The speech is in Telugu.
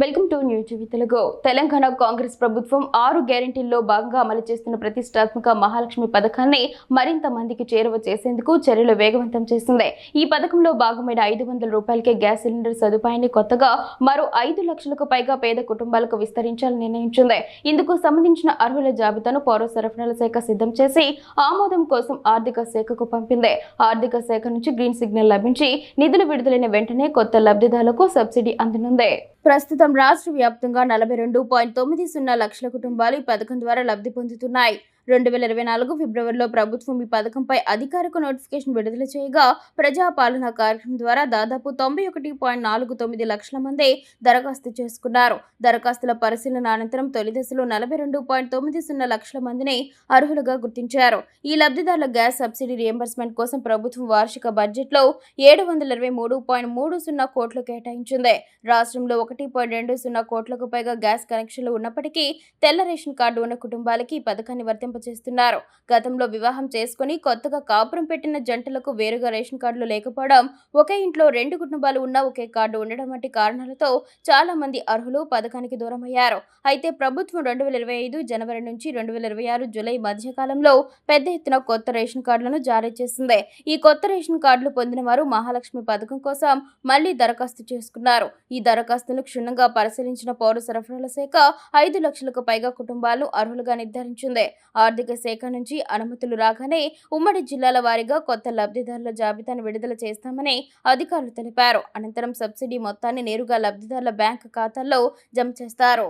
Welcome to new TV Telugu. Telangana Congress ప్రభుత్వం 6 గ్యారెంటీల్లో భాగంగా అమలు చేస్తున్న ప్రతిష్టాత్మక మహాలక్ష్మి పథకాన్ని మరింత మందికి చేరువ చేసేందుకు చర్యలు వేగవంతం చేసింది. ఈ పథకంలో భాగమైన 500 రూపాయలకే గ్యాస్ సిలిండర్ సదుపాయాన్ని కొత్తగా మరో 5 లక్షలకు పైగా పేద కుటుంబాలకు విస్తరించాలని నిర్ణయించింది. ఇందుకు సంబంధించిన అర్హుల జాబితాను పౌర సరఫరాల శాఖ సిద్ధం చేసి ఆమోదం కోసం ఆర్థిక శాఖకు పంపింది. ఆర్థిక శాఖ నుంచి గ్రీన్ సిగ్నల్ లభించి నిధులు విడుదలైన వెంటనే కొత్త లబ్ధిదారులకు సబ్సిడీ అందనుంది. ప్రస్తుతం రాష్ట్ర వ్యాప్తంగా 42.90 లక్షల కుటుంబాలు ఈ పథకం ద్వారా లబ్ధి పొందుతున్నాయి. 2024 ఫిబ్రవరిలో ప్రభుత్వం ఈ పథకంపై అధికారిక నోటిఫికేషన్ విడుదల చేయగా ప్రజాపాలన కార్యక్రమం ద్వారా దాదాపు 91.49 లక్షల మంది దరఖాస్తు చేసుకున్నారు. దరఖాస్తుల పరిశీలన అనంతరం తొలి దశలో 42.90 లక్షల మందిని అర్హులుగా గుర్తించారు. ఈ లబ్ధిదారుల గ్యాస్ సబ్సిడీ రియంబర్స్మెంట్ కోసం ప్రభుత్వం వార్షిక బడ్జెట్లో 723.30 కోట్లు కేటాయించింది. రాష్ట్రంలో 1.20 కోట్లకు పైగా గ్యాస్ కనెక్షన్లు ఉన్నప్పటికీ తెల్ల రేషన్ కార్డు ఉన్న కుటుంబాలకి ఈ పథకాన్ని వర్తింపజేస్తున్నారు. గతంలో వివాహం చేసుకుని కొత్తగా కాపురం పెట్టిన జంటలకు వేరుగా రేషన్ కార్డులు లేకపోవడం, ఒకే ఇంట్లో 2 కుటుంబాలు ఉన్న ఒకే కార్డు ఉండడం వంటి కారణాలతో చాలా మంది అర్హులు పథకానికి దూరమయ్యారు. అయితే ప్రభుత్వం 2025 జనవరి నుంచి 2026 జూలై మధ్యకాలంలో పెద్ద ఎత్తున కొత్త రేషన్ కార్డులను జారీ చేసింది. ఈ కొత్త రేషన్ కార్డులు పొందిన వారు మహాలక్ష్మి పథకం కోసం మళ్లీ దరఖాస్తు చేసుకున్నారు. ఈ దరఖాస్తును క్షుణ్ణంగా పరిశీలించిన పౌర సరఫరాల శాఖ 5 లక్షలకు పైగా కుటుంబాలను అర్హులుగా నిర్ధారించింది. ఆర్థిక శాఖ నుంచి అనుమతులు రాగానే ఉమ్మడి జిల్లాల వారీగా కొత్త లబ్ధిదారుల జాబితాను విడుదల చేస్తామని అధికారులు తెలిపారు. అనంతరం సబ్సిడీ మొత్తాన్ని నేరుగా లబ్ధిదారుల బ్యాంకు ఖాతాల్లో జమ చేస్తారు.